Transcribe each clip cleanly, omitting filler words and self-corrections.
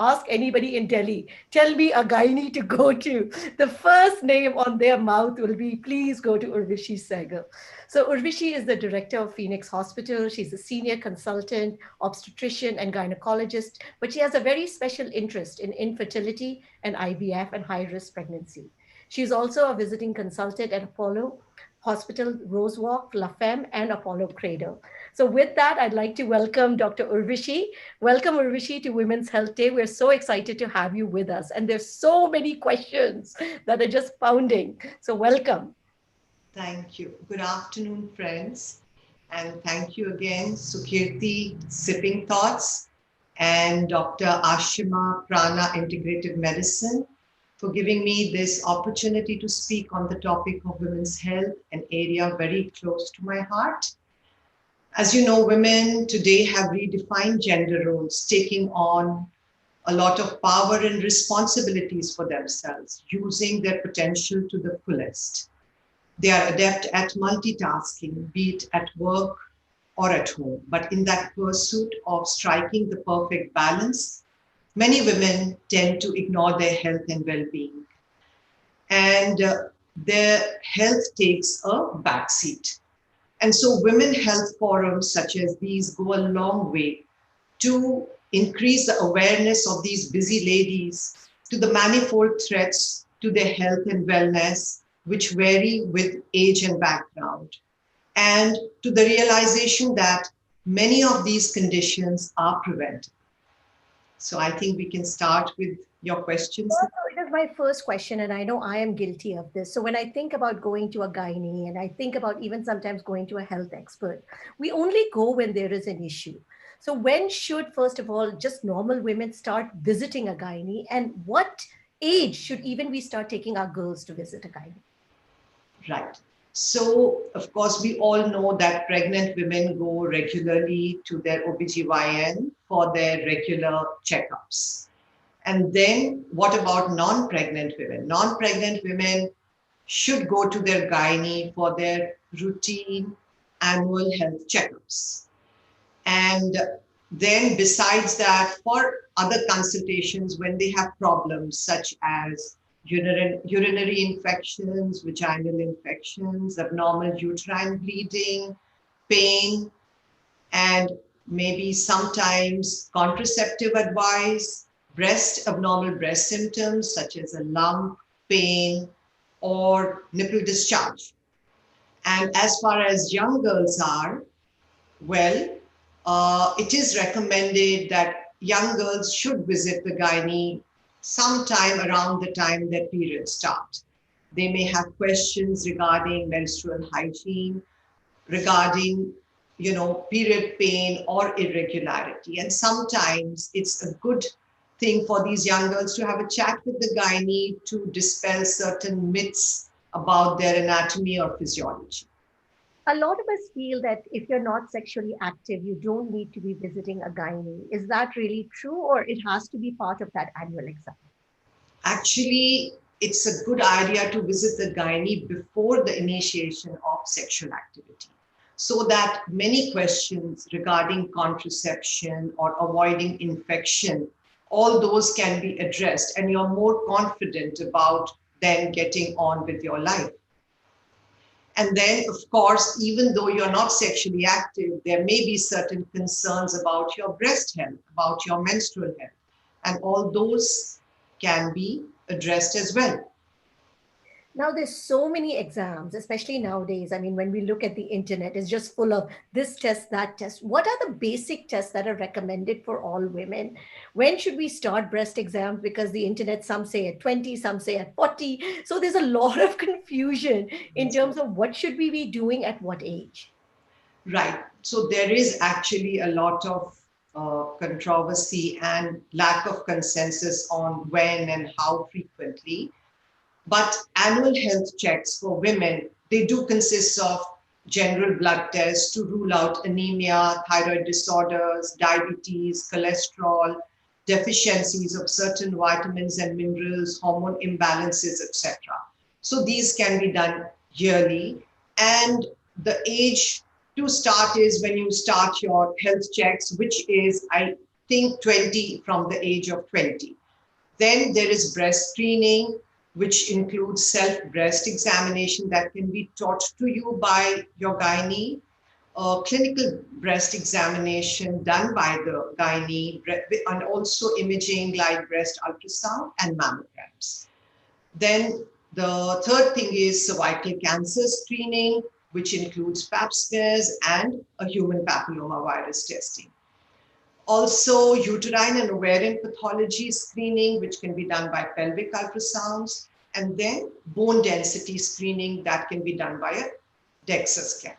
ask anybody in Delhi, tell me a gynae to go to, the first name on their mouth will be, please go to Urvashi Sehgal. So Urvashi is the director of Phoenix Hospital. She's a senior consultant, obstetrician, and gynecologist, but she has a very special interest in infertility and IVF and high-risk pregnancy. She's also a visiting consultant at Apollo Hospital, Rosewalk, La Femme, and Apollo Cradle. So with that, I'd like to welcome Dr. Urvashi. Welcome, Urvashi, to Women's Health Day. We're so excited to have you with us. And there's so many questions that are just pounding. So welcome. Thank you. Good afternoon, friends. And thank you again, Sukirti, Sipping Thoughts, and Dr. Ashok Khurana, Integrative Medicine, for giving me this opportunity to speak on the topic of women's health, an area very close to my heart. As you know, women today have redefined gender roles, taking on a lot of power and responsibilities for themselves, using their potential to the fullest. They are adept at multitasking, be it at work or at home. But in that pursuit of striking the perfect balance, many women tend to ignore their health and well-being. And their health takes a backseat. And so women health forums such as these go a long way to increase the awareness of these busy ladies to the manifold threats to their health and wellness, which vary with age and background, and to the realization that many of these conditions are preventable. So I think we can start with your questions. Well, so it is my first question, and I know I am guilty of this. So when I think about going to a gynae, and I think about even sometimes going to a health expert, we only go when there is an issue. So when should, first of all, just normal women start visiting a gynae, and what age should even we start taking our girls to visit a gynae? Right. So, of course, we all know that pregnant women go regularly to their OBGYN for their regular checkups. And then what about non-pregnant women? Non-pregnant women should go to their gynae for their routine annual health checkups. And then besides that, for other consultations when they have problems such as urinary infections, vaginal infections, abnormal uterine bleeding, pain, and maybe sometimes contraceptive advice, abnormal breast symptoms such as a lump, pain, or nipple discharge. And as far as young girls are, well, it is recommended that young girls should visit the gynae sometime around the time their periods start. They may have questions regarding menstrual hygiene, regarding, period pain or irregularity. And sometimes it's a good thing for these young girls to have a chat with the gynae to dispel certain myths about their anatomy or physiology. A lot of us feel that if you're not sexually active, you don't need to be visiting a gynae. Is that really true, or it has to be part of that annual exam? Actually, it's a good idea to visit the gynae before the initiation of sexual activity, so that many questions regarding contraception or avoiding infection, all those can be addressed, and you're more confident about then getting on with your life. And then, of course, even though you're not sexually active, there may be certain concerns about your breast health, about your menstrual health, and all those can be addressed as well. Now, there's so many exams, especially nowadays. I mean, when we look at the internet, it's just full of this test, that test. What are the basic tests that are recommended for all women? When should we start breast exams? Because the internet, some say at 20, some say at 40. So there's a lot of confusion in terms of what should we be doing at what age. Right. So there is actually a lot of controversy and lack of consensus on when and how frequently. But annual health checks for women, they do consist of general blood tests to rule out anemia, thyroid disorders, diabetes, cholesterol, deficiencies of certain vitamins and minerals, hormone imbalances, etc. So these can be done yearly. And the age to start is when you start your health checks, which is, I think 20, from the age of 20. Then there is breast screening, which includes self-breast examination that can be taught to you by your gynae, clinical breast examination done by the gynae, and also imaging like breast ultrasound and mammograms. Then the third thing is cervical cancer screening, which includes pap smears and a human papillomavirus testing. Also, uterine and ovarian pathology screening, which can be done by pelvic ultrasounds, and then bone density screening that can be done by a DEXA scan.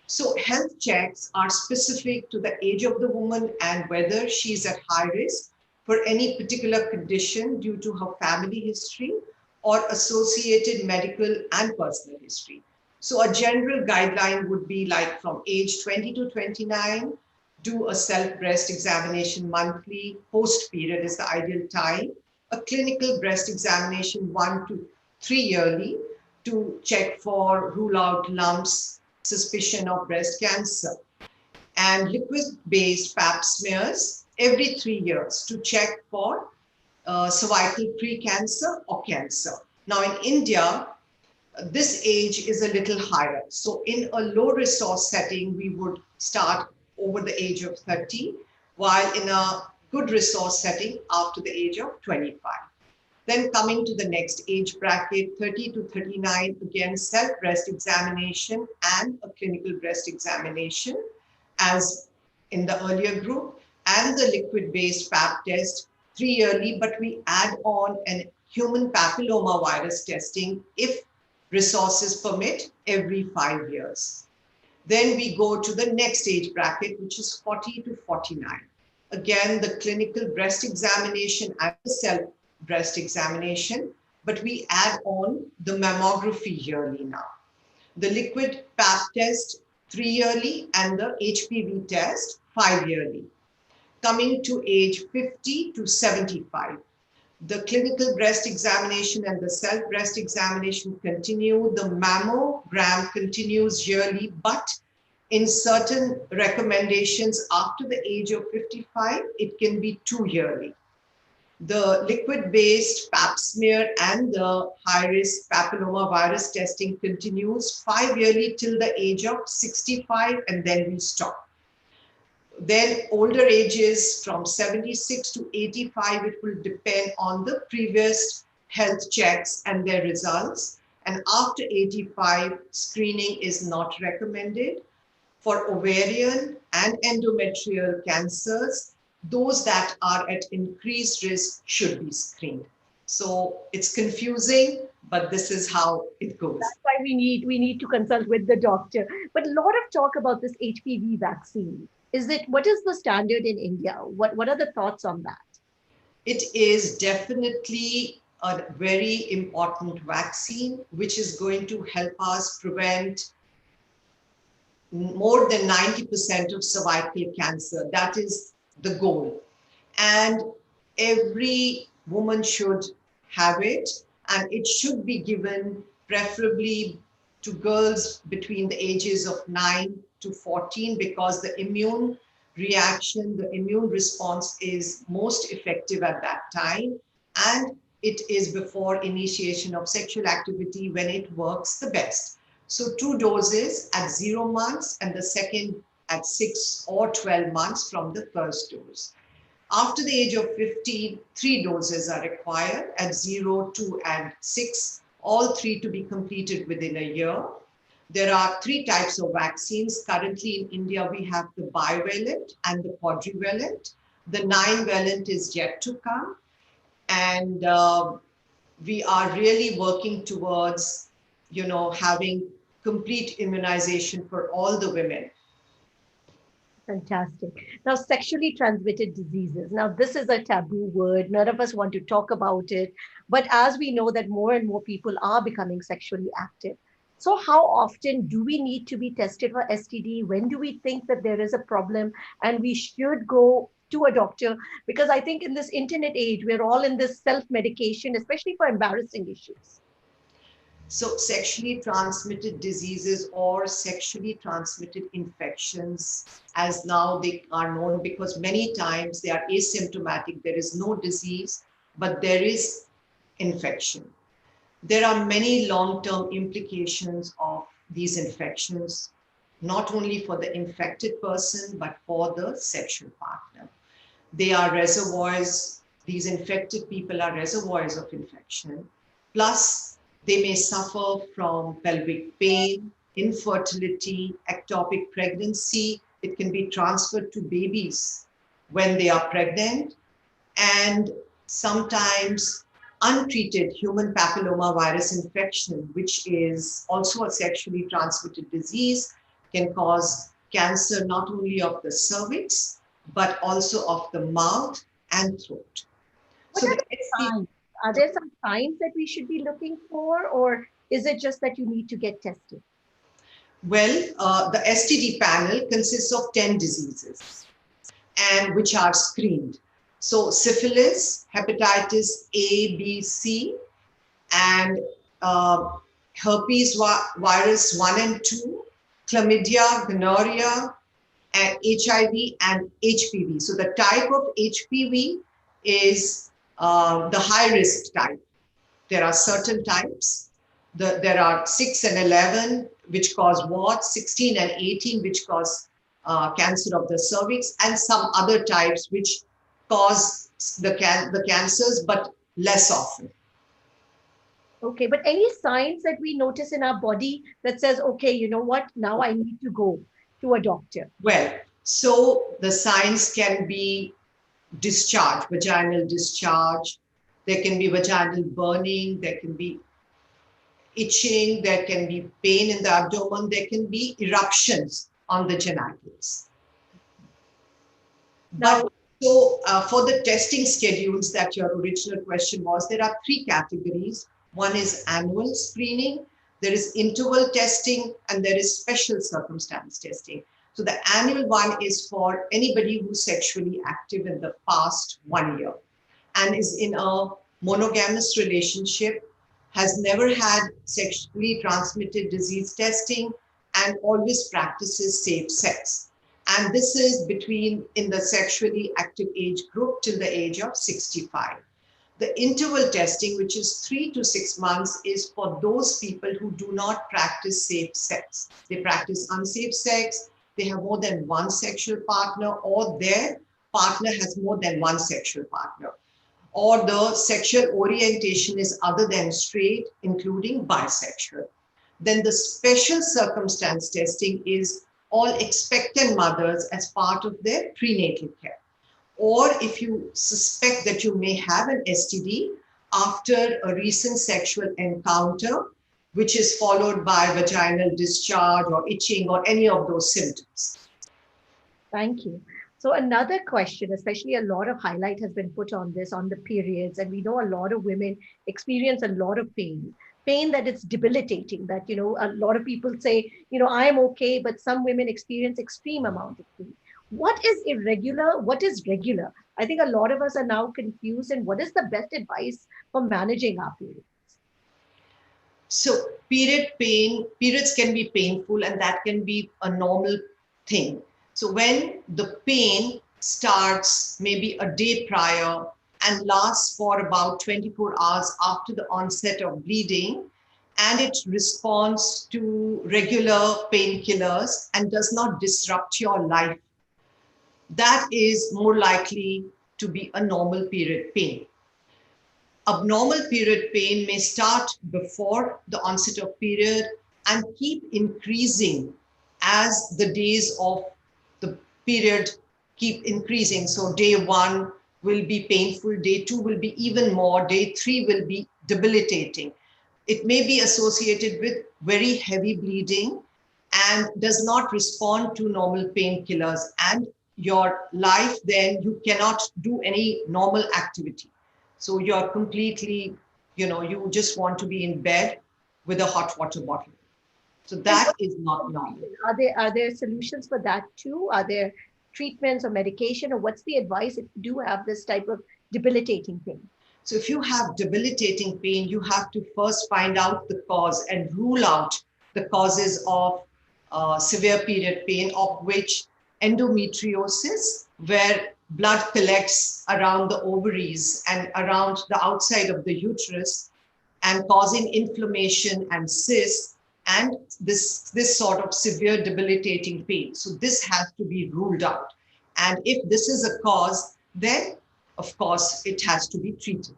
So health checks are specific to the age of the woman and whether she's at high risk for any particular condition due to her family history or associated medical and personal history. So a general guideline would be like from age 20 to 29, do a self-breast examination monthly, post-period is the ideal time, a clinical breast examination 1 to 3 yearly to check for rule out lumps, suspicion of breast cancer, and liquid-based pap smears every 3 years to check for cervical precancer or cancer. Now in India, this age is a little higher. So in a low resource setting, we would start over the age of 30, while in a good resource setting after the age of 25. Then coming to the next age bracket, 30 to 39, again, self-breast examination and a clinical breast examination as in the earlier group, and the liquid-based pap test 3 yearly, but we add on an human papillomavirus testing if resources permit every 5 years. Then we go to the next age bracket, which is 40 to 49. Again, the clinical breast examination and the self-breast examination, but we add on the mammography yearly now. The liquid pap test 3 yearly and the HPV test 5 yearly. Coming to age 50 to 75, the clinical breast examination and the self-breast examination continue. The mammogram continues yearly, but in certain recommendations after the age of 55, it can be 2 yearly. The liquid-based pap smear and the high-risk papillomavirus testing continues 5 yearly till the age of 65, and then we stop. Then older ages from 76 to 85, it will depend on the previous health checks and their results. And after 85, screening is not recommended. For ovarian and endometrial cancers, those that are at increased risk should be screened. So it's confusing, but this is how it goes. That's why we need to consult with the doctor. But a lot of talk about this HPV vaccine. What is the standard in India? What are the thoughts on that? It is definitely a very important vaccine, which is going to help us prevent more than 90% of cervical cancer. That is the goal. And every woman should have it, and it should be given preferably to girls between the ages of 9 to 14, because the immune reaction, the immune response is most effective at that time. And it is before initiation of sexual activity when it works the best. So 2 doses at 0 months and the second at 6 or 12 months from the first dose. After the age of 15, 3 doses are required at 0, 2, and 6, all 3 to be completed within a year. There are 3 types of vaccines. Currently in India, we have the bivalent and the quadrivalent. The 9-valent is yet to come. And we are really working towards, having complete immunization for all the women. Fantastic. Now, sexually transmitted diseases. Now, this is a taboo word. None of us want to talk about it. But as we know that more and more people are becoming sexually active. So how often do we need to be tested for STD? When do we think that there is a problem and we should go to a doctor? Because I think in this internet age, we're all in this self-medication, especially for embarrassing issues. So sexually transmitted diseases or sexually transmitted infections, as now they are known, because many times they are asymptomatic. There is no disease, but there is infection. There are many long-term implications of these infections, not only for the infected person, but for the sexual partner. They are reservoirs, these infected people are reservoirs of infection. Plus, they may suffer from pelvic pain, infertility, ectopic pregnancy. It can be transferred to babies when they are pregnant, and sometimes untreated human papillomavirus infection, which is also a sexually transmitted disease, can cause cancer not only of the cervix, but also of the mouth and throat. What So are the the signs? Are there some signs that we should be looking for, or is it just that you need to get tested? the STD panel consists of 10 diseases and which are screened. So syphilis, hepatitis A, B, C, and uh, herpes virus 1 and 2, chlamydia, gonorrhea, and HIV and HPV. So the type of HPV is the high risk type. There are certain types. There are 6 and 11, which cause warts, 16 and 18, which cause cancer of the cervix, and some other types which cause the cancers, but less often. Okay, but any signs that we notice in our body that says, okay, you know what, now I need to go to a doctor? Well, so the signs can be discharge, vaginal discharge. There can be vaginal burning. There can be itching. There can be pain in the abdomen. There can be eruptions on the genitals. But Now, so for the testing schedules that your original question was, there are three categories. One is annual screening, there is interval testing, and there is special circumstance testing. So the annual one is for anybody who's sexually active in the past 1 year and is in a monogamous relationship, has never had sexually transmitted disease testing, and always practices safe sex. And this is between in the sexually active age group till the age of 65. The interval testing, which is 3 to 6 months, is for those people who do not practice safe sex. They practice unsafe sex, they have more than one sexual partner, or their partner has more than one sexual partner, or the sexual orientation is other than straight, including bisexual. Then the special circumstance testing is all expectant mothers as part of their prenatal care. Or if you suspect that you may have an STD after a recent sexual encounter, which is followed by vaginal discharge or itching or any of those symptoms. thank you. So another question, especially a lot of highlight has been put on this, on the periods, and we know a lot of women experience a lot of pain that it's debilitating, that, you know, a lot of people say, you know, I'm okay, but some women experience extreme amount of pain. What is irregular? What is regular? I think a lot of us are now confused, and what is the best advice for managing our periods? So periods can be painful, and that can be a normal thing. So when the pain starts maybe a day prior and lasts for about 24 hours after the onset of bleeding, and it responds to regular painkillers and does not disrupt your life, that is more likely to be a normal period pain. Abnormal period pain may start before the onset of period and keep increasing as the days of the period keep increasing. So day 1 will be painful, day 2 will be even more, day 3 will be debilitating. It may be associated with very heavy bleeding and does not respond to normal painkillers, and your life, then you cannot do any normal activity. So you're completely, you just want to be in bed with a hot water bottle. So And that what is not normal. are there solutions for that too? Are there treatments or medication, or what's the advice if you do have this type of debilitating thing? So if you have debilitating pain, you have to first find out the cause and rule out the causes of severe period pain, of which endometriosis, where blood collects around the ovaries and around the outside of the uterus and causing inflammation and cysts, and this sort of severe debilitating pain. So this has to be ruled out. And if this is a cause, then of course it has to be treated.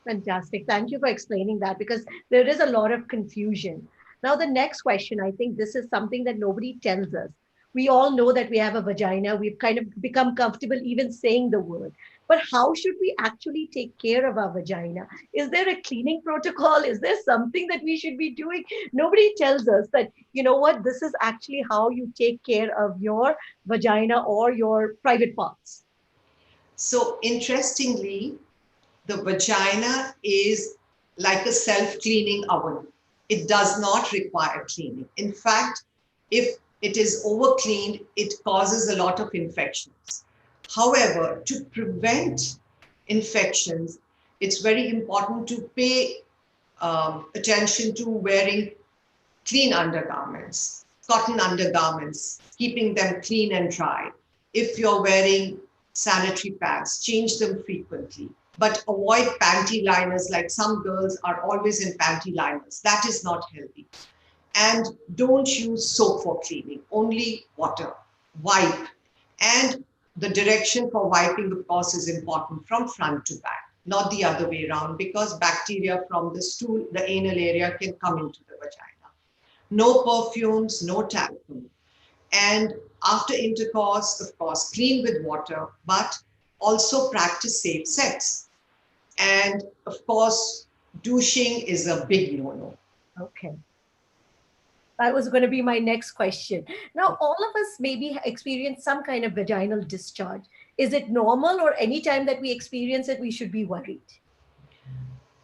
Fantastic. Thank you for explaining that, because there is a lot of confusion. Now, the next question, I think this is something that nobody tells us. We all know that we have a vagina. We've kind of become comfortable even saying the word. But how should we actually take care of our vagina? Is there a cleaning protocol? Is there something that we should be doing? Nobody tells us that, you know what, this is actually how you take care of your vagina or your private parts. So interestingly, the vagina is like a self-cleaning oven. It does not require cleaning. In fact, if it is over-cleaned, it causes a lot of infections. However, to prevent infections, it's very important to pay attention to wearing clean undergarments, cotton undergarments, keeping them clean and dry. If you're wearing sanitary pads, change them frequently. But avoid panty liners, like some girls are always in panty liners. That is not healthy. And don't use soap for cleaning, only water. Wipe. And the direction for wiping, of course, is important, from front to back, not the other way around, because bacteria from the stool, the anal area, can come into the vagina. No perfumes, no talcum. And after intercourse, of course, clean with water, but also practice safe sex. And of course, douching is a big no-no. Okay. That was going to be my next question. Now, all of us maybe experience some kind of vaginal discharge. Is it normal, or any time that we experience it, we should be worried?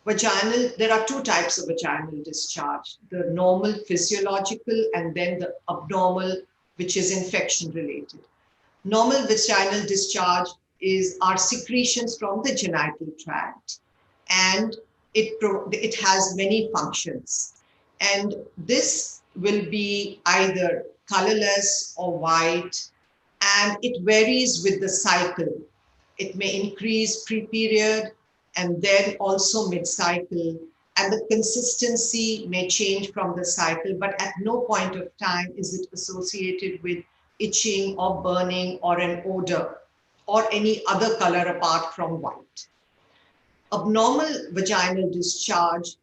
Vaginal, there are two types of vaginal discharge, the normal physiological and then the abnormal, which is infection related. Normal vaginal discharge is our secretions from the genital tract, and it has many functions. And this will be either colorless or white, and it varies with the cycle. It may increase pre-period and then also mid-cycle, and the consistency may change from the cycle, but at no point of time is it associated with itching or burning or an odor or any other color apart from white. Abnormal vaginal discharge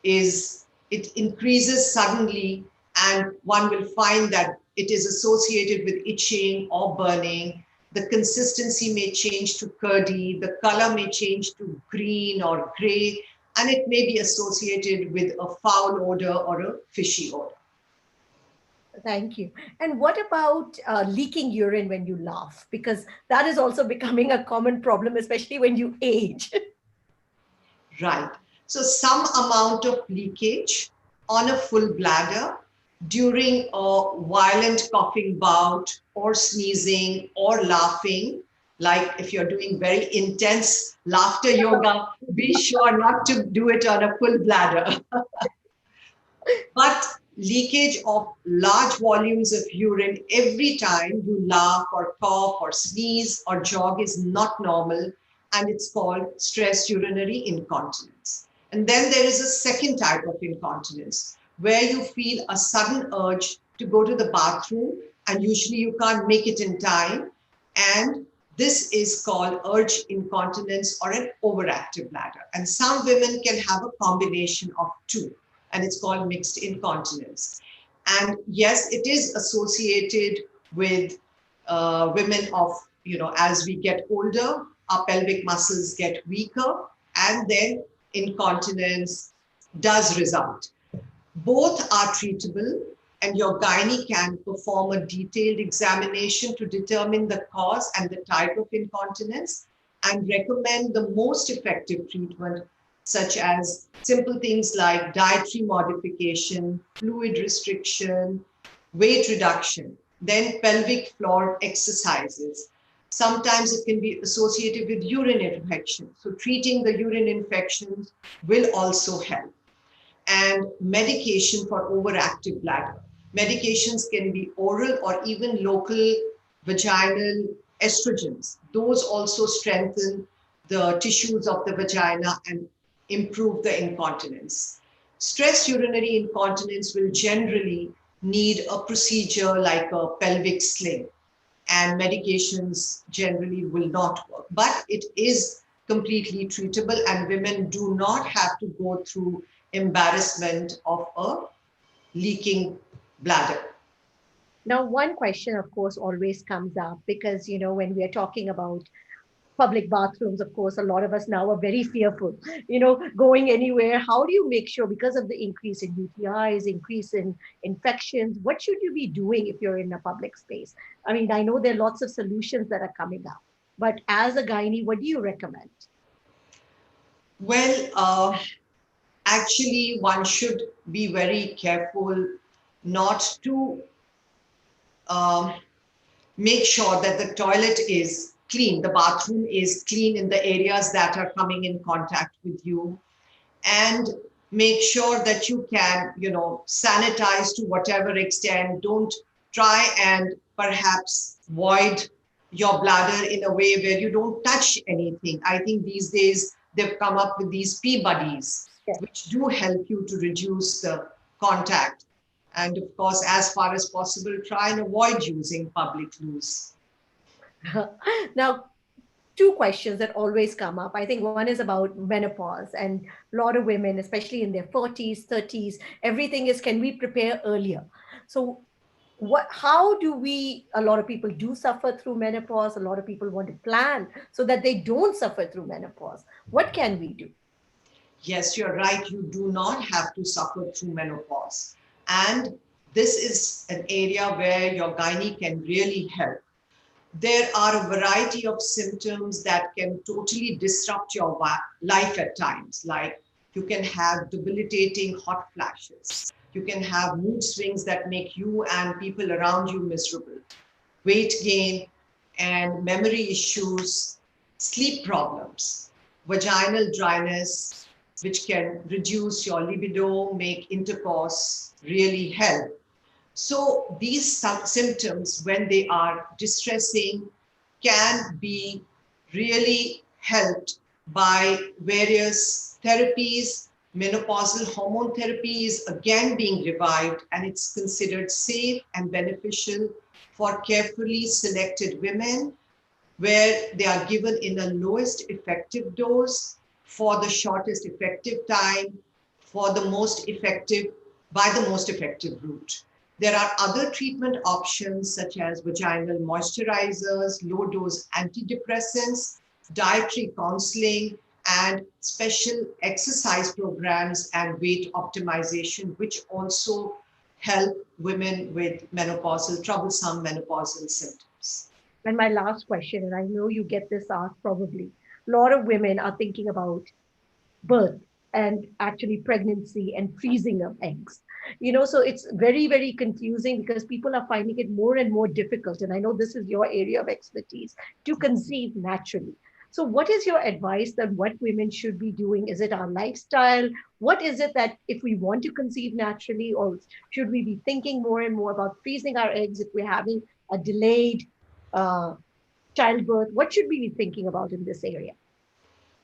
is, it increases suddenly, and one will find that it is associated with itching or burning. The consistency may change to curdy, the color may change to green or gray, and it may be associated with a foul odor or a fishy odor. Thank you. And what about leaking urine when you laugh? Because that is also becoming a common problem, especially when you age. Right. So some amount of leakage on a full bladder during a violent coughing bout or sneezing or laughing, like if you're doing very intense laughter yoga, be sure not to do it on a full bladder. But leakage of large volumes of urine every time you laugh or cough or sneeze or jog is not normal, and it's called stress urinary incontinence. And then there is a second type of incontinence where you feel a sudden urge to go to the bathroom, and usually you can't make it in time. And this is called urge incontinence or an overactive bladder. And some women can have a combination of two, and it's called mixed incontinence. And yes, it is associated with women of, as we get older, our pelvic muscles get weaker, and then incontinence does result. Both are treatable, and your gyne can perform a detailed examination to determine the cause and the type of incontinence and recommend the most effective treatment, such as simple things like dietary modification, fluid restriction, weight reduction, then pelvic floor exercises, Sometimes it can be associated with urine infection. So treating the urine infections will also help. And medication for overactive bladder. Medications can be oral or even local vaginal estrogens. Those also strengthen the tissues of the vagina and improve the incontinence. Stress urinary incontinence will generally need a procedure like a pelvic sling, and medications generally will not work. But it is completely treatable, and women do not have to go through embarrassment of a leaking bladder. Now, one question, of course, always comes up because, when we are talking about public bathrooms, of course, a lot of us now are very fearful, going anywhere. How do you make sure, because of the increase in UTIs, increase in infections, what should you be doing if you're in a public space? I mean, I know there are lots of solutions that are coming up, but as a gynae, what do you recommend? Well, actually, one should be very careful not to um, make sure that the toilet is clean, the bathroom is clean in the areas that are coming in contact with you, and make sure that you can, sanitize to whatever extent. Don't try and perhaps void your bladder in a way where you don't touch anything. I think these days they've come up with these pee buddies, Yeah. which do help you to reduce the contact. And of course, as far as possible, try and avoid using public loos. Now, two questions that always come up. I think one is about menopause, and a lot of women, especially in their 40s, 30s, everything is, can we prepare earlier? So how do we, a lot of people do suffer through menopause. A lot of people want to plan so that they don't suffer through menopause. What can we do? Yes, you're right. You do not have to suffer through menopause. And this is an area where your gynae can really help. There are a variety of symptoms that can totally disrupt your life at times. Like you can have debilitating hot flashes. You can have mood swings that make you and people around you miserable. Weight gain and memory issues, sleep problems, vaginal dryness, which can reduce your libido, make intercourse really help. So these symptoms, when they are distressing, can be really helped by various therapies. Menopausal hormone therapy is again being revived, and it's considered safe and beneficial for carefully selected women, where they are given in the lowest effective dose for the shortest effective time for the most effective, by the most effective route. There are other treatment options such as vaginal moisturizers, low dose antidepressants, dietary counseling, and special exercise programs and weight optimization, which also help women with troublesome menopausal symptoms. And my last question, and I know you get this asked probably, a lot of women are thinking about birth and actually pregnancy and freezing of eggs. So it's very, very confusing because people are finding it more and more difficult. And I know this is your area of expertise, to conceive naturally. So what is your advice that what women should be doing? Is it our lifestyle? What is it that if we want to conceive naturally, or should we be thinking more and more about freezing our eggs if we're having a delayed uh, childbirth? What should we be thinking about in this area?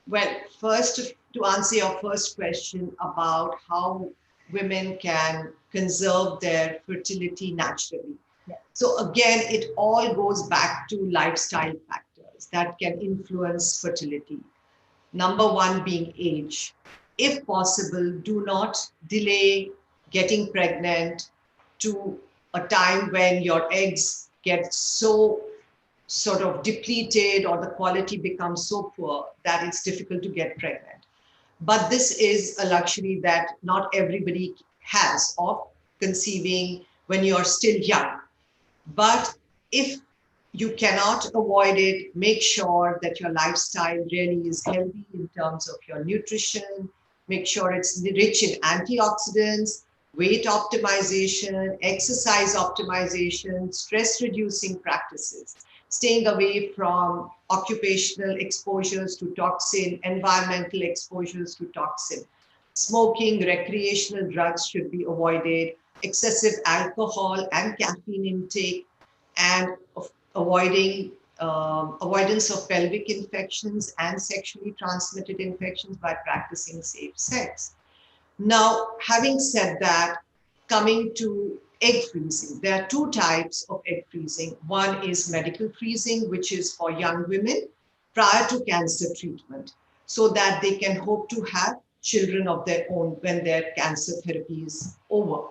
Well, first, to answer your first question about how women can conserve their fertility naturally. Yeah. So, again, it all goes back to lifestyle factors that can influence fertility. Number one being age. If possible, do not delay getting pregnant to a time when your eggs get so sort of depleted or the quality becomes so poor that it's difficult to get pregnant. But this is a luxury that not everybody has, of conceiving when you're still young. But if you cannot avoid it, make sure that your lifestyle really is healthy in terms of your nutrition. Make sure it's rich in antioxidants, weight optimization, exercise optimization, stress reducing practices. staying away from occupational exposures to toxin, environmental exposures to toxin. Smoking, recreational drugs should be avoided, excessive alcohol and caffeine intake, and avoiding avoidance of pelvic infections and sexually transmitted infections by practicing safe sex. Now, having said that, coming to egg freezing, there are two types of egg freezing. One is medical freezing, which is for young women prior to cancer treatment, so that they can hope to have children of their own when their cancer therapy is over.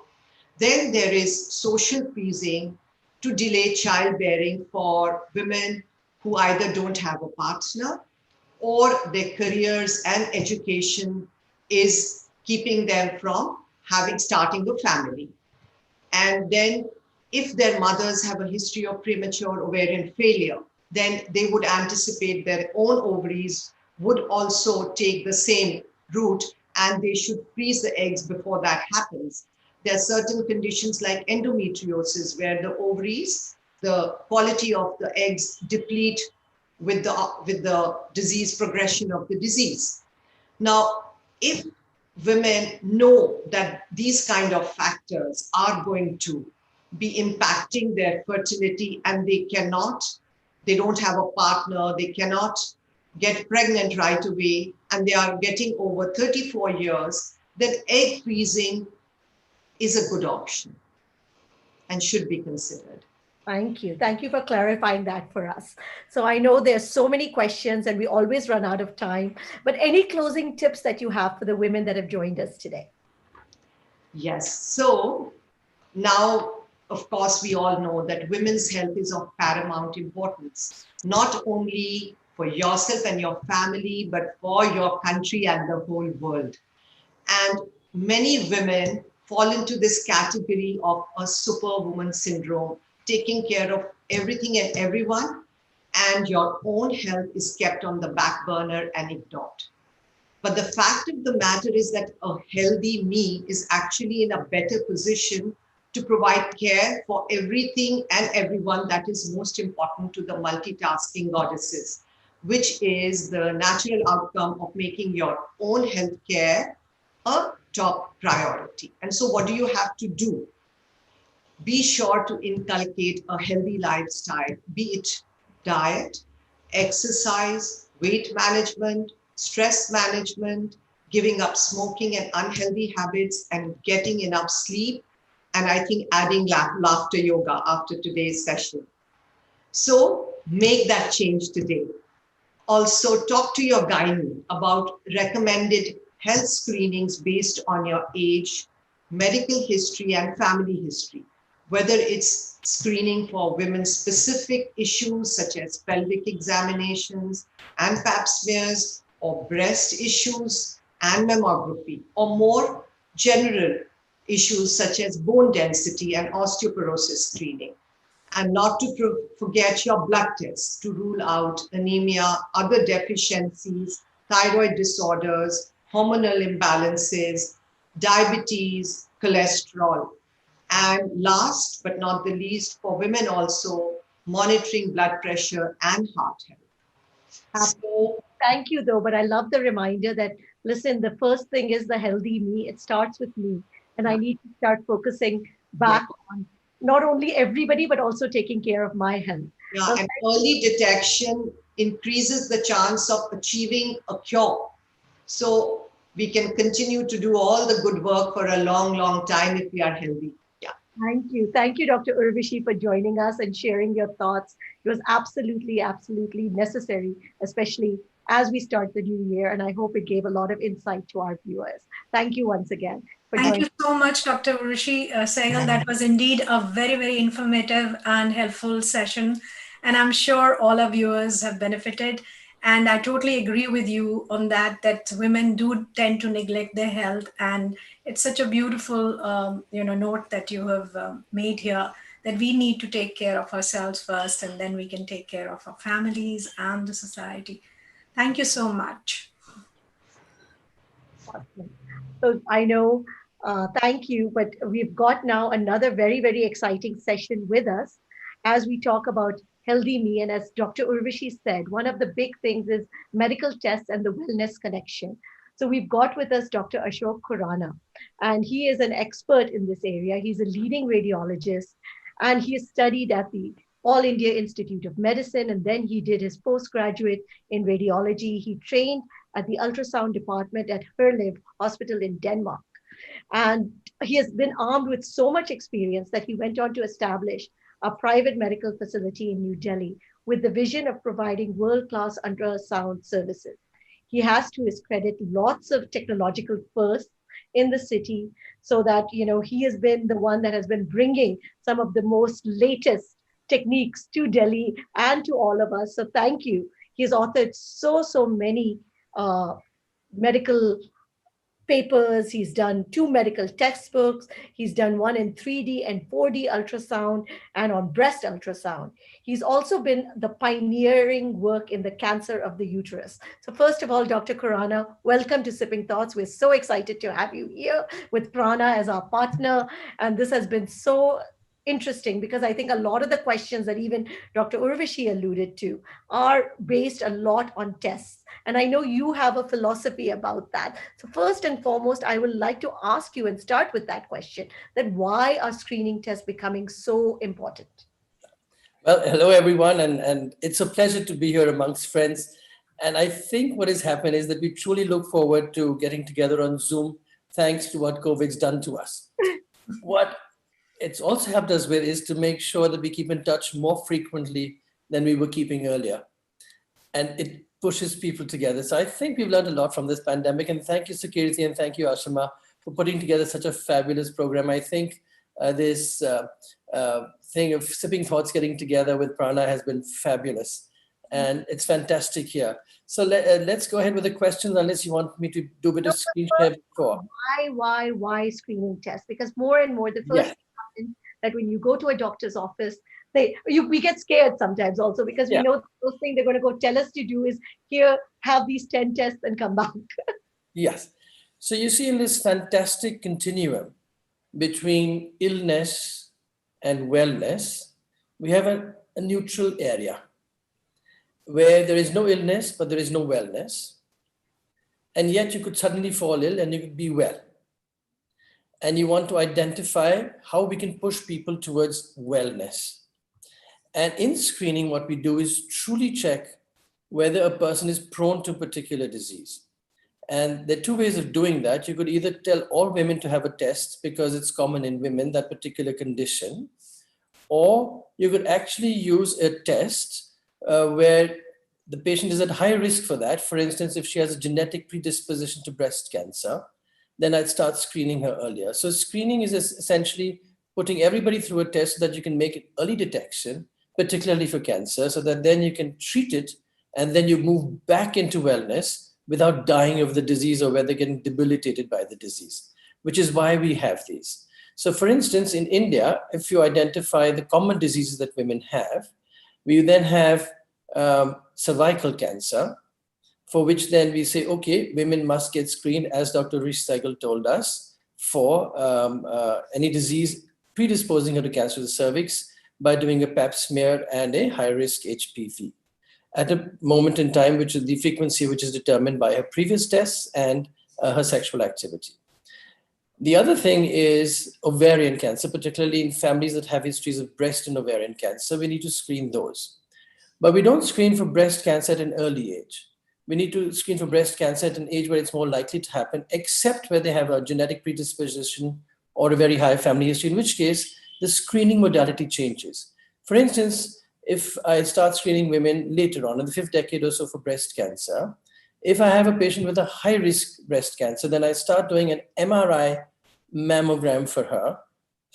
Then there is social freezing to delay childbearing for women who either don't have a partner or their careers and education is keeping them from starting a family. And then if their mothers have a history of premature ovarian failure, then they would anticipate their own ovaries would also take the same route, and they should freeze the eggs before that happens. There are certain conditions like endometriosis where the ovaries, the quality of the eggs deplete with the disease progression of the disease. Now, if women know that these kind of factors are going to be impacting their fertility and they don't have a partner, they cannot get pregnant right away, and they are getting over 34 years, then egg freezing is a good option and should be considered. Thank you. Thank you for clarifying that for us. So I know there's so many questions and we always run out of time, but any closing tips that you have for the women that have joined us today? Yes. So now, of course, we all know that women's health is of paramount importance, not only for yourself and your family, but for your country and the whole world. And many women fall into this category of a superwoman syndrome, taking care of everything and everyone, and your own health is kept on the back burner and ignored. But the fact of the matter is that a healthy me is actually in a better position to provide care for everything and everyone that is most important to the multitasking goddesses, which is the natural outcome of making your own health care a top priority. And so, what do you have to do? Be sure to inculcate a healthy lifestyle, be it diet, exercise, weight management, stress management, giving up smoking and unhealthy habits, and getting enough sleep. And I think adding laughter yoga after today's session. So make that change today. Also, talk to your gyne about recommended health screenings based on your age, medical history, and family history. Whether it's screening for women's specific issues such as pelvic examinations and pap smears, or breast issues and mammography, or more general issues such as bone density and osteoporosis screening. And not to forget your blood tests to rule out anemia, other deficiencies, thyroid disorders, hormonal imbalances, diabetes, cholesterol. And last but not the least, for women also, monitoring blood pressure and heart health. So, Thank you, though. But I love the reminder that, listen, the first thing is the healthy me. It starts with me. And I need to start focusing yeah, back on not only everybody, but also taking care of my health. yeah, Well, and early detection increases the chance of achieving a cure. So we can continue to do all the good work for a long, long time if we are healthy. Yeah. thank you. Thank you, Dr. Urvashi, for joining us and sharing your thoughts. It was absolutely, absolutely necessary, especially as we start the new year. And I hope it gave a lot of insight to our viewers. Thank you once again for Thank joining. you so much, Dr. Urvashi Sehgal. That was indeed a very, very informative and helpful session. And I'm sure all our viewers have benefited. And I totally agree with you on that, that women do tend to neglect their health. And it's such a beautiful, note that you have made here, that we need to take care of ourselves first, and then we can take care of our families and the society. Thank you so much. Awesome. So I know, thank you, but we've got now another very, very exciting session with us as we talk about healthy me. And as Dr. Urvashi said, one of the big things is medical tests and the wellness connection. So we've got with us Dr. Ashok Khurana, and he is an expert in this area. He's a leading radiologist, and he studied at the All India Institute of Medicine, and then he did his postgraduate in radiology. He trained at the ultrasound department at Herlev Hospital in Denmark. And he has been armed with so much experience that he went on to establish a private medical facility in New Delhi with the vision of providing world-class ultrasound services. He has to his credit lots of technological firsts in the city, so that he has been the one that has been bringing some of the most latest techniques to Delhi and to all of us. So thank you. He's authored so many medical papers. He's done 2 medical textbooks. He's done one in 3D and 4D ultrasound and on breast ultrasound. He's also been the pioneering work in the cancer of the uterus. So first of all, Dr. Khurana, welcome to Sipping Thoughts. We're so excited to have you here with Prana as our partner. And this has been so interesting because I think a lot of the questions that even Dr. Urvashi alluded to are based a lot on tests. And I know you have a philosophy about that. So first and foremost, I would like to ask you and start with that question, that why are screening tests becoming so important? Well, hello everyone, and it's a pleasure to be here amongst friends. And I think what has happened is that we truly look forward to getting together on Zoom, thanks to what COVID's done to us. What it's also helped us with is to make sure that we keep in touch more frequently than we were keeping earlier. And it pushes people together. So I think we've learned a lot from this pandemic. And thank you, Security, and thank you, Ashima, for putting together such a fabulous program. I think this thing of Sipping Thoughts getting together with Prana has been fabulous. And it's fantastic here. So let's go ahead with the questions, unless you want me to do a bit of screen share before. Why screening tests? Because more and more, the first thing happens that when you go to a doctor's office, we get scared sometimes also, because we know the first thing they're going to go tell us to do is, here, have these 10 tests and come back. Yes. So you see in this fantastic continuum between illness and wellness, we have a neutral area where there is no illness, but there is no wellness. And yet you could suddenly fall ill and you could be well. And you want to identify how we can push people towards wellness. And in screening, what we do is truly check whether a person is prone to a particular disease. And there are 2 ways of doing that. You could either tell all women to have a test because it's common in women, that particular condition, or you could actually use a test where the patient is at high risk for that. For instance, if she has a genetic predisposition to breast cancer, then I'd start screening her earlier. So screening is essentially putting everybody through a test so that you can make it early detection, particularly for cancer, so that then you can treat it and then you move back into wellness without dying of the disease or whether getting debilitated by the disease, which is why we have these. So for instance, in India, if you identify the common diseases that women have, we then have cervical cancer, for which then we say, okay, women must get screened, as Dr. Urvashi Sehgal told us, for any disease predisposing her to cancer of the cervix by doing a pap smear and a high-risk HPV at a moment in time, which is the frequency which is determined by her previous tests and her sexual activity. The other thing is ovarian cancer, particularly in families that have histories of breast and ovarian cancer. We need to screen those. But we don't screen for breast cancer at an early age. We need to screen for breast cancer at an age where it's more likely to happen, except where they have a genetic predisposition or a very high family history, in which case the screening modality changes. For instance, if I start screening women later on in the 5th decade or so for breast cancer, if I have a patient with a high-risk breast cancer, then I start doing an MRI mammogram for her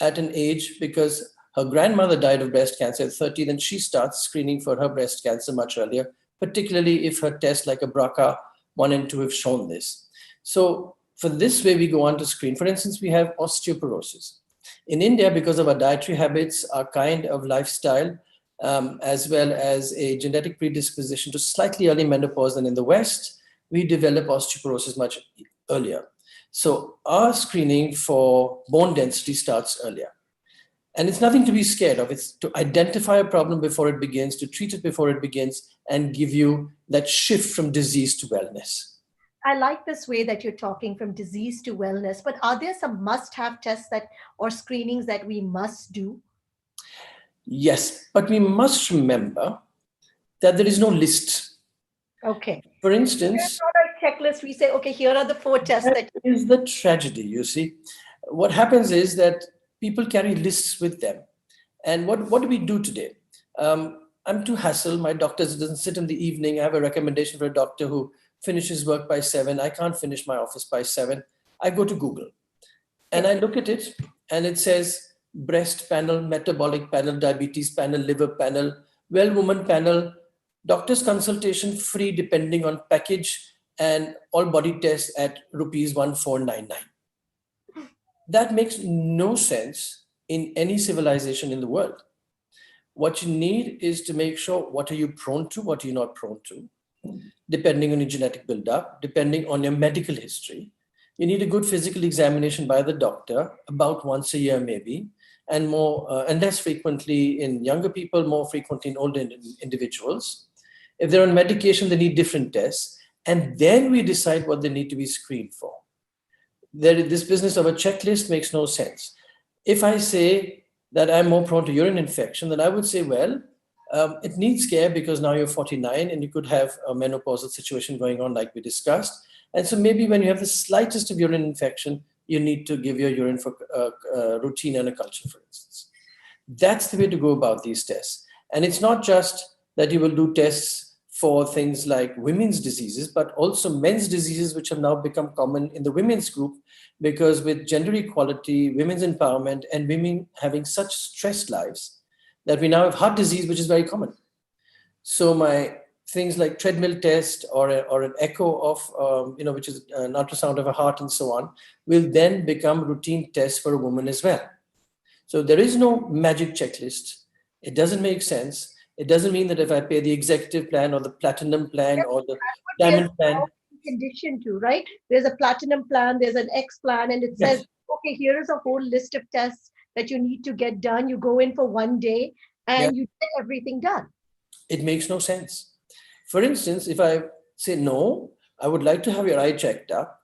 at an age, because her grandmother died of breast cancer at 30, then she starts screening for her breast cancer much earlier, particularly if her tests like a BRCA1 and 2 have shown this. So for this way, we go on to screen. For instance, we have osteoporosis. In India, because of our dietary habits, our kind of lifestyle, as well as a genetic predisposition to slightly early menopause than in the West, we develop osteoporosis much earlier. So our screening for bone density starts earlier. And it's nothing to be scared of. It's to identify a problem before it begins, to treat it before it begins, and give you that shift from disease to wellness. I like this way that you're talking from disease to wellness, but are there some must-have tests that or screenings that we must do? Yes, but we must remember that there is no list. Okay. For instance, There's not a checklist. We say, okay, here are the 4 tests that is the tragedy, you see. What happens is that people carry lists with them. And what do we do today? I'm too hassle. My doctor doesn't sit in the evening. I have a recommendation for a doctor who finishes work by 7. I can't finish my office by 7. I go to Google and I look at it and it says breast panel, metabolic panel, diabetes panel, liver panel, well woman panel, doctor's consultation free depending on package, and all body tests at rupees 1499. That makes no sense in any civilization in the world. What you need is to make sure what are you prone to, what are you not prone to, depending on your genetic buildup, depending on your medical history. You need a good physical examination by the doctor about once a year maybe, and more and less frequently in younger people, more frequently in older individuals. If they're on medication, they need different tests, and then we decide what they need to be screened for. This business of a checklist makes no sense. If I say that I'm more prone to urine infection, then I would say, well, it needs care because now you're 49 and you could have a menopausal situation going on like we discussed. And so maybe when you have the slightest of urine infection, you need to give your urine for routine and a culture, for instance. That's the way to go about these tests. And it's not just that you will do tests for things like women's diseases, but also men's diseases, which have now become common in the women's group, because with gender equality, women's empowerment, and women having such stressed lives, that we now have heart disease, which is very common. So my things like treadmill test or an echo of, which is an ultrasound of a heart and so on, will then become routine tests for a woman as well. So there is no magic checklist. It doesn't make sense. It doesn't mean that if I pay the executive plan or the platinum plan or the diamond plan. Condition to, right? There's a platinum plan, there's an X plan, and it says, okay, here is a whole list of tests that you need to get done. You go in for one day and you get everything done. It makes no sense. For instance, if I say, no, I would like to have your eye checked up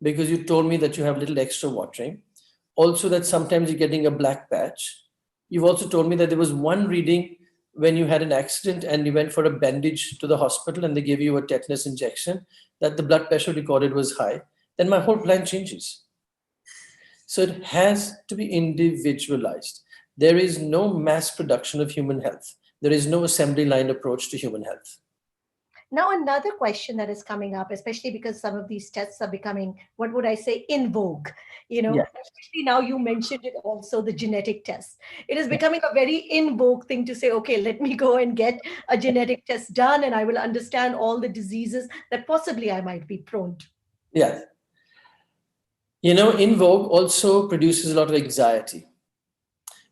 because you told me that you have little extra watering. Also that sometimes you're getting a black patch. You've also told me that there was one reading when you had an accident and you went for a bandage to the hospital and they gave you a tetanus injection, that the blood pressure recorded was high. Then my whole plan changes. So it has to be individualized. There is no mass production of human health. There is no assembly line approach to human health. Now, another question that is coming up, especially because some of these tests are becoming, what would I say, in vogue, especially now you mentioned it also, the genetic test. It is becoming a very in vogue thing to say, okay, let me go and get a genetic test done and I will understand all the diseases that possibly I might be prone to. Yeah. In vogue also produces a lot of anxiety.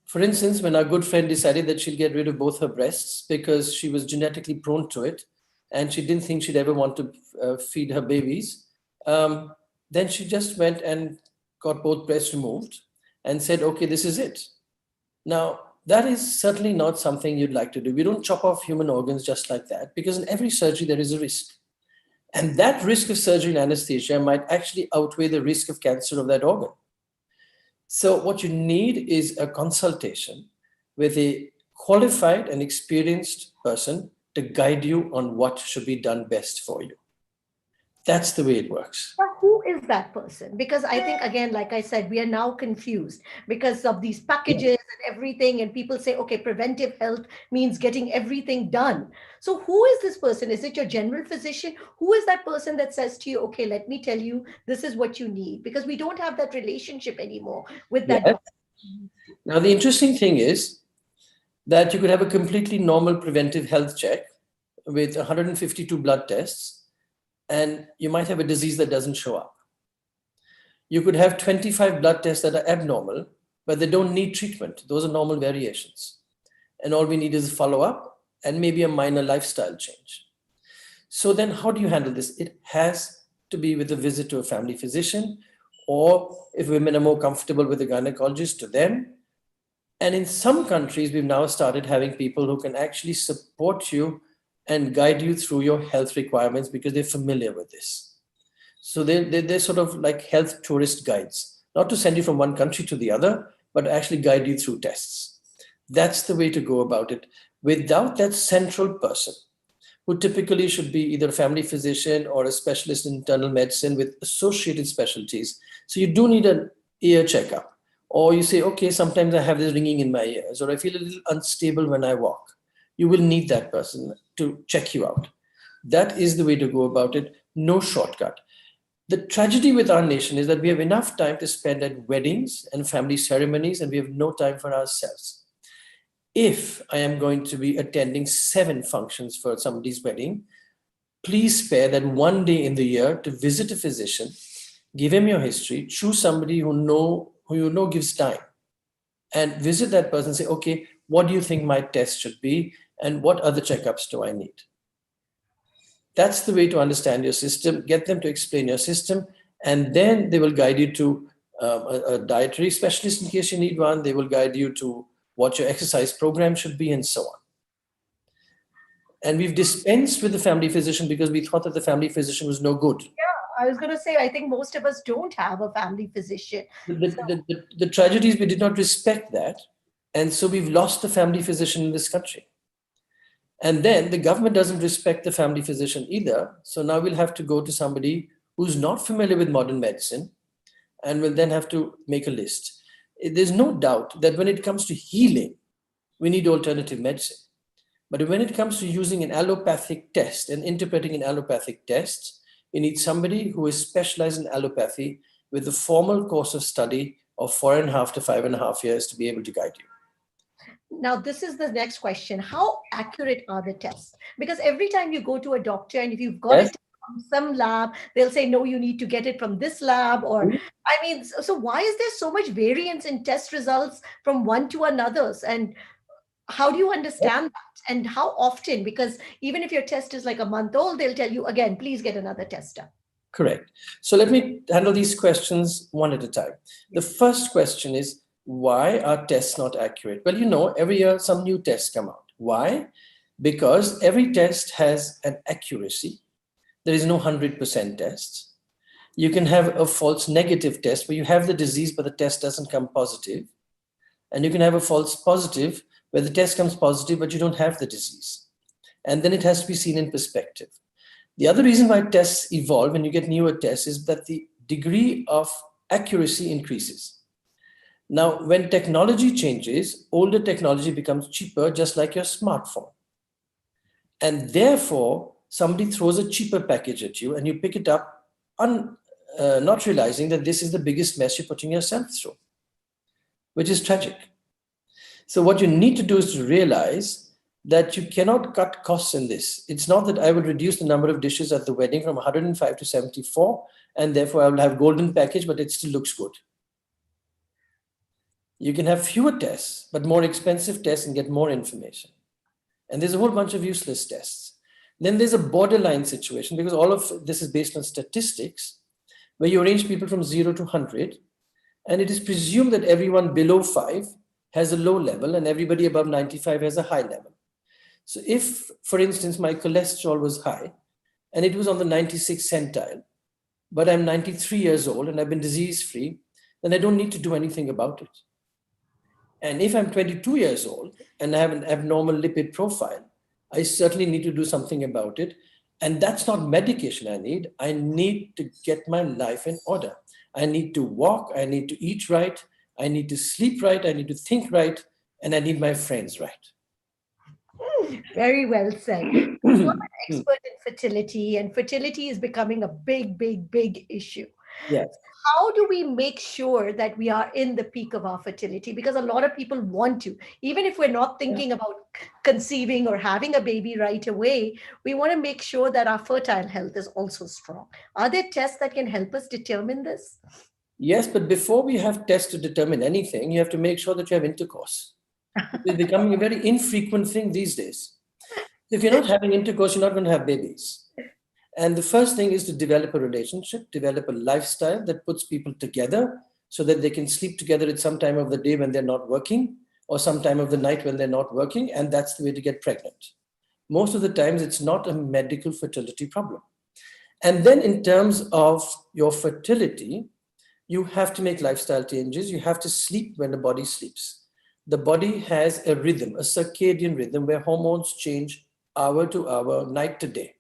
For instance, when our good friend decided that she'll get rid of both her breasts because she was genetically prone to it, and she didn't think she'd ever want to feed her babies, then she just went and got both breasts removed and said, okay, this is it. Now, that is certainly not something you'd like to do. We don't chop off human organs just like that, because in every surgery there is a risk. And that risk of surgery and anesthesia might actually outweigh the risk of cancer of that organ. So what you need is a consultation with a qualified and experienced person to guide you on what should be done best for you. That's the way it works. Now, who is that person? Because I think, again, like I said, we are now confused because of these packages and everything. And people say, okay, preventive health means getting everything done. So who is this person? Is it your general physician? Who is that person that says to you, okay, let me tell you, this is what you need? Because we don't have that relationship anymore with that doctor. Now, the interesting thing is that you could have a completely normal preventive health check with 152 blood tests, and you might have a disease that doesn't show up. You could have 25 blood tests that are abnormal, but they don't need treatment. Those are normal variations. And all we need is follow-up and maybe a minor lifestyle change. So then how do you handle this? It has to be with a visit to a family physician, or if women are more comfortable with a gynecologist, to them. And in some countries, we've now started having people who can actually support you and guide you through your health requirements because they're familiar with this. So they're sort of like health tourist guides, not to send you from one country to the other, but actually guide you through tests. That's the way to go about it. Without that central person, who typically should be either a family physician or a specialist in internal medicine with associated specialties. So you do need an ear checkup. Or you say, okay, sometimes I have this ringing in my ears, or I feel a little unstable when I walk. You will need that person to check you out. That is the way to go about it. No shortcut. The tragedy with our nation is that we have enough time to spend at weddings and family ceremonies, and we have no time for ourselves. If I am going to be attending 7 functions for somebody's wedding, please spare that one day in the year to visit a physician, give him your history, choose somebody who you know gives time, and visit that person and say, okay, what do you think my test should be, and what other checkups do I need? That's the way to understand your system, get them to explain your system, and then they will guide you to a dietary specialist in case you need one. They will guide you to what your exercise program should be, and so on. And we've dispensed with the family physician because we thought that the family physician was no good. I was going to say, I think most of us don't have a family physician. The tragedy is we did not respect that. And so we've lost the family physician in this country. And then the government doesn't respect the family physician either. So now we'll have to go to somebody who's not familiar with modern medicine and will then have to make a list. There's no doubt that when it comes to healing, we need alternative medicine. But when it comes to using an allopathic test and interpreting an allopathic test, you need somebody who is specialized in allopathy with a formal course of study of 4.5 to 5.5 years to be able to guide you. Now, this is the next question. How accurate are the tests? Because every time you go to a doctor and if you've got it from some lab, they'll say, no, you need to get it from this lab. Or, I mean, so why is there so much variance in test results from one to another's? And how do you understand that? And how often? Because even if your test is like a month old, they'll tell you, again, please get another test done. Correct. So let me handle these questions one at a time. The first question is, why are tests not accurate? Well, you know, every year some new tests come out. Why? Because every test has an accuracy. There is no 100% test. You can have a false negative test where you have the disease, but the test doesn't come positive. And you can have a false positive where the test comes positive, but you don't have the disease. And then it has to be seen in perspective. The other reason why tests evolve when you get newer tests is that the degree of accuracy increases. Now, when technology changes, older technology becomes cheaper, just like your smartphone. And therefore, somebody throws a cheaper package at you and you pick it up, not realizing that this is the biggest mess you're putting yourself through, which is tragic. So what you need to do is to realize that you cannot cut costs in this. It's not that I would reduce the number of dishes at the wedding from 105 to 74, and therefore I will have golden package, but it still looks good. You can have fewer tests, but more expensive tests and get more information. And there's a whole bunch of useless tests. Then there's a borderline situation because all of this is based on statistics where you arrange people from 0 to 100, and it is presumed that everyone below 5 has a low level and everybody above 95 has a high level. So if, for instance, my cholesterol was high and it was on the 96th centile, but I'm 93 years old and I've been disease-free, then I don't need to do anything about it. And if I'm 22 years old and I have an abnormal lipid profile, I certainly need to do something about it. And that's not medication I need. I need to get my life in order. I need to walk. I need to eat right. I need to sleep right. I need to think right. And I need my friends right. Very well said. You're an expert in fertility, and fertility is becoming a big, big, big issue. Yes. How do we make sure that we are in the peak of our fertility? Because a lot of people want to, even if we're not thinking about conceiving or having a baby right away, we want to make sure that our fertile health is also strong. Are there tests that can help us determine this? Yes, but before we have tests to determine anything, you have to make sure that you have intercourse. It's becoming a very infrequent thing these days. If you're not having intercourse, you're not going to have babies. And the first thing is to develop a relationship, develop a lifestyle that puts people together so that they can sleep together at some time of the day when they're not working, or some time of the night when they're not working, and that's the way to get pregnant. Most of the times, it's not a medical fertility problem. And then in terms of your fertility, you have to make lifestyle changes. You have to sleep when the body sleeps. The body has a rhythm, a circadian rhythm, where hormones change hour to hour, night to day.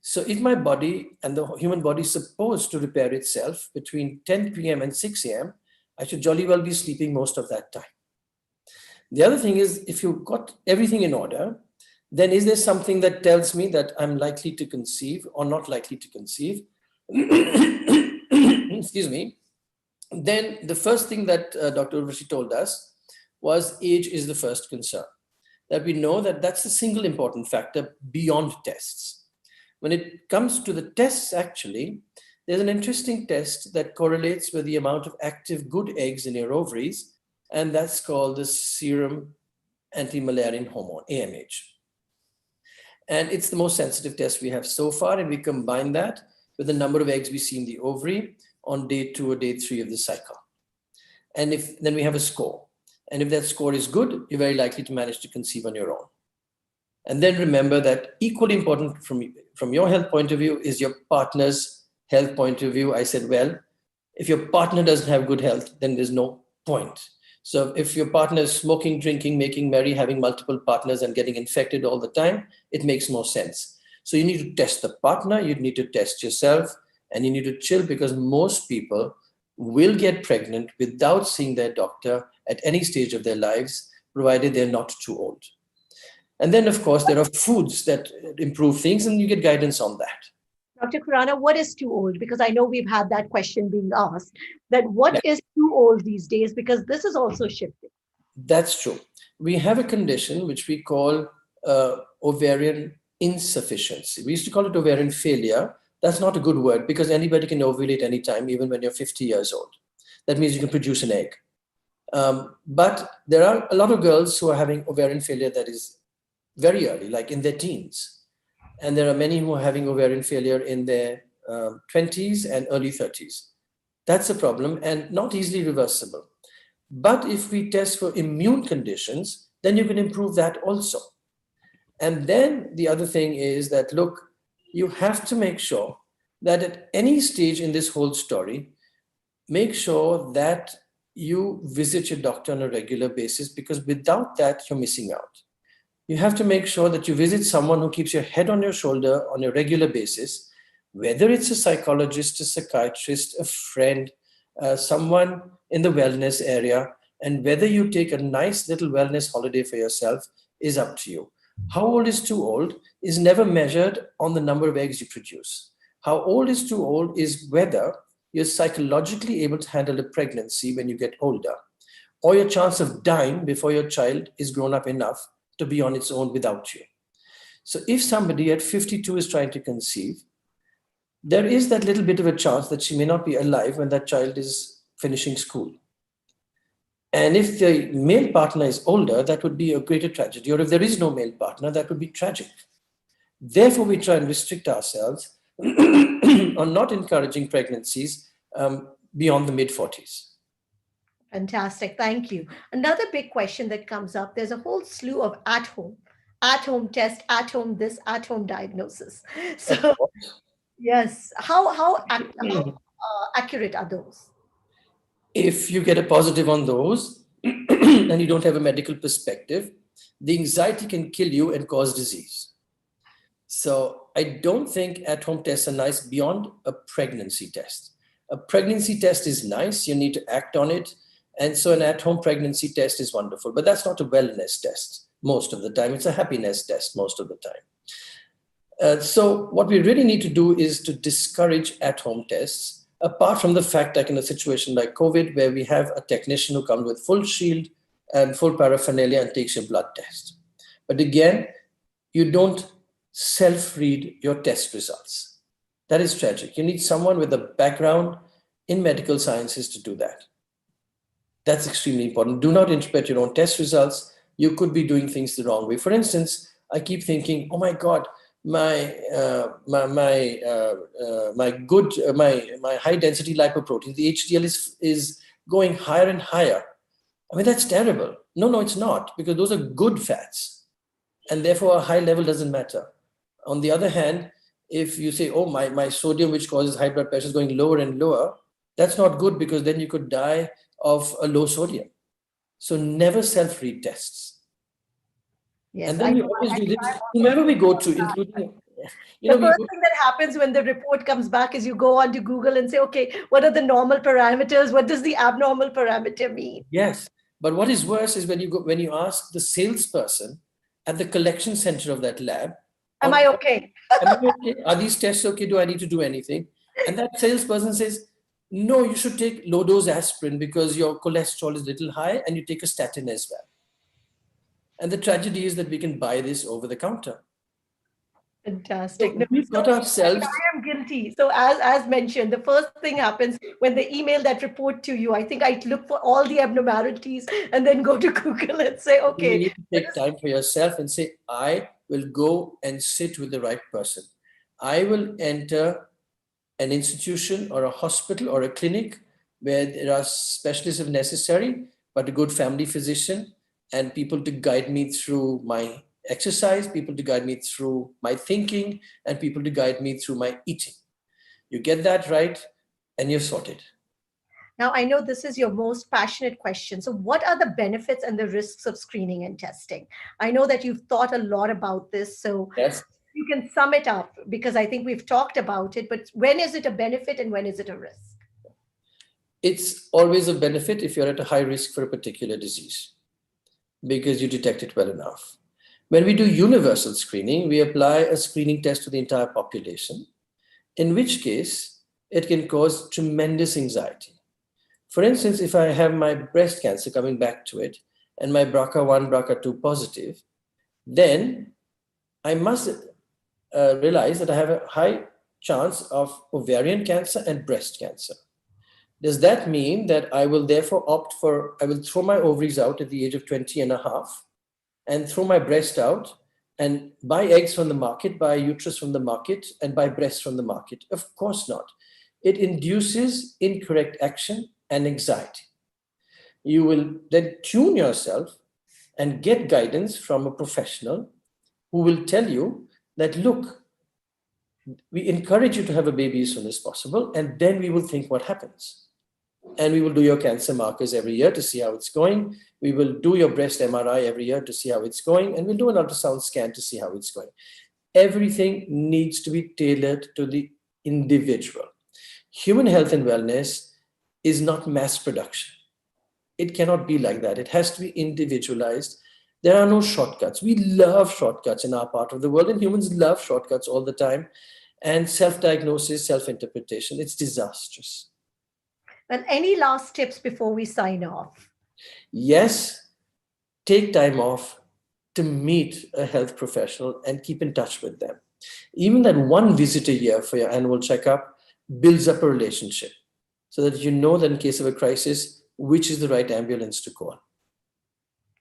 So if my body and the human body is supposed to repair itself between 10 p.m. and 6 a.m., I should jolly well be sleeping most of that time. The other thing is, if you've got everything in order, then is there something that tells me that I'm likely to conceive or not likely to conceive? Excuse me. Then the first thing that Dr. Urvashi told us was age is the first concern. That we know that that's the single important factor beyond tests. When it comes to the tests, actually, there's an interesting test that correlates with the amount of active good eggs in your ovaries, and that's called the serum anti-Müllerian hormone, AMH. And it's the most sensitive test we have so far, and we combine that with the number of eggs we see in the ovary on day 2 or day 3 of the cycle. And then we have a score. And if that score is good, you're very likely to manage to conceive on your own. And then remember that equally important from your health point of view is your partner's health point of view. I said, well, if your partner doesn't have good health, then there's no point. So if your partner is smoking, drinking, making merry, having multiple partners and getting infected all the time, it makes more sense. So you need to test the partner, you need to test yourself, and you need to chill, because most people will get pregnant without seeing their doctor at any stage of their lives, provided they're not too old. And then, of course, there are foods that improve things, and you get guidance on that. Dr. Khurana, what is too old? Because I know we've had that question being asked, that what is too old these days? Because this is also shifting. That's true. We have a condition which we call ovarian insufficiency. We used to call it ovarian failure. That's not a good word, because anybody can ovulate anytime, even when you're 50 years old. That means you can produce an egg. But there are a lot of girls who are having ovarian failure that is very early, like in their teens. And there are many who are having ovarian failure in their 20s and early 30s. That's a problem and not easily reversible. But if we test for immune conditions, then you can improve that also. And then the other thing is that, look, you have to make sure that at any stage in this whole story, make sure that you visit your doctor on a regular basis, because without that, you're missing out. You have to make sure that you visit someone who keeps your head on your shoulder on a regular basis, whether it's a psychologist, a psychiatrist, a friend, someone in the wellness area, and whether you take a nice little wellness holiday for yourself is up to you. How old is too old is never measured on the number of eggs you produce. How old is too old is whether you're psychologically able to handle a pregnancy when you get older, or your chance of dying before your child is grown up enough to be on its own without you. So if somebody at 52 is trying to conceive, there is that little bit of a chance that she may not be alive when that child is finishing school. And if the male partner is older, that would be a greater tragedy. Or if there is no male partner, that would be tragic. Therefore, we try and restrict ourselves on not encouraging pregnancies beyond the mid-40s. Fantastic. Thank you. Another big question that comes up, there's a whole slew of at-home test, at-home this, at-home diagnosis. So, yes, how accurate are those? If you get a positive on those and you don't have a medical perspective, the anxiety can kill you and cause disease. So I don't think at-home tests are nice beyond a pregnancy test. A pregnancy test is nice. You need to act on it. And so an at-home pregnancy test is wonderful, but that's not a wellness test most of the time. It's a happiness test most of the time. So what we really need to do is to discourage at-home tests, apart from the fact that in a situation like COVID, where we have a technician who comes with full shield and full paraphernalia and takes your blood test. But again, you don't self-read your test results. That is tragic. You need someone with a background in medical sciences to do that. That's extremely important. Do not interpret your own test results. You could be doing things the wrong way. For instance, I keep thinking, oh my God, my high density lipoprotein, the HDL is going higher and higher. I mean, that's terrible. No, it's not, because those are good fats. And therefore, a high level doesn't matter. On the other hand, if you say, oh, my sodium, which causes high blood pressure, is going lower and lower, that's not good, because then you could die of a low sodium. So never self-read tests. Yes, And then we always do this, whomever we go to, including, the first thing that happens when the report comes back is you go on to Google and say, okay, what are the normal parameters? What does the abnormal parameter mean? Yes. But what is worse is when you ask the salesperson at the collection center of that lab, Am I okay? am I okay? Are these tests okay? Do I need to do anything? And that salesperson says, no, you should take low dose aspirin because your cholesterol is a little high, and you take a statin as well. And the tragedy is that we can buy this over the counter. Fantastic. So we've got ourselves. I am guilty. So as mentioned, the first thing happens when they email that report to you. I think I look for all the abnormalities and then go to Google and say, okay. You need to take time for yourself and say, I will go and sit with the right person. I will enter an institution or a hospital or a clinic where there are specialists if necessary, but a good family physician and people to guide me through my exercise, people to guide me through my thinking, and people to guide me through my eating. You get that right, and you're sorted. Now, I know this is your most passionate question. So what are the benefits and the risks of screening and testing? I know that you've thought a lot about this. So yes, you can sum it up, because I think we've talked about it, but when is it a benefit and when is it a risk? It's always a benefit if you're at a high risk for a particular disease, because you detect it well enough. When we do universal screening, we apply a screening test to the entire population, in which case it can cause tremendous anxiety. For instance, if I have my breast cancer, coming back to it, and my BRCA1, BRCA2 positive, then I must realize that I have a high chance of ovarian cancer and breast cancer. Does that mean that I will therefore I will throw my ovaries out at the age of 20 and a half and throw my breast out and buy eggs from the market, buy uterus from the market, and buy breasts from the market? Of course not. It induces incorrect action and anxiety. You will then tune yourself and get guidance from a professional who will tell you that, look, we encourage you to have a baby as soon as possible, and then we will think what happens. And we will do your cancer markers every year to see how it's going. We will do your breast MRI every year to see how it's going. And we'll do an ultrasound scan to see how it's going. Everything needs to be tailored to the individual. Human health and wellness is not mass production. It cannot be like that. It has to be individualized. There are no shortcuts. We love shortcuts in our part of the world, and humans love shortcuts all the time. And self-diagnosis, self-interpretation, it's disastrous. And any last tips before we sign off? Yes, take time off to meet a health professional and keep in touch with them. Even that one visit a year for your annual checkup builds up a relationship so that you know that in case of a crisis, which is the right ambulance to call.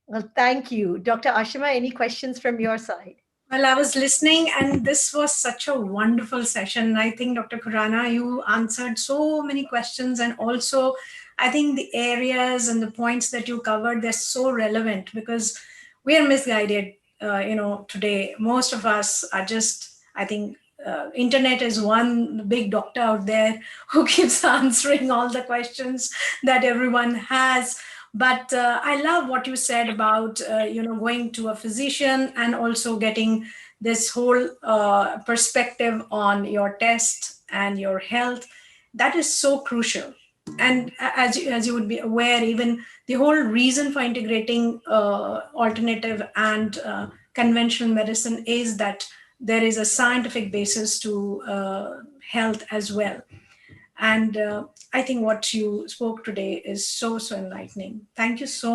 Well, thank you. Dr. Ashima, any questions from your side? Well, I was listening, and this was such a wonderful session. I think, Dr. Khurana, you answered so many questions, and also I think the areas and the points that you covered, they're so relevant because we are misguided, today. Most of us are just, I think, internet is one big doctor out there who keeps answering all the questions that everyone has. But I love what you said about, going to a physician and also getting this whole perspective on your test and your health. That is so crucial. And as you would be aware, even the whole reason for integrating alternative and conventional medicine is that there is a scientific basis to health as well. And I think what you spoke today is so enlightening. Thank you so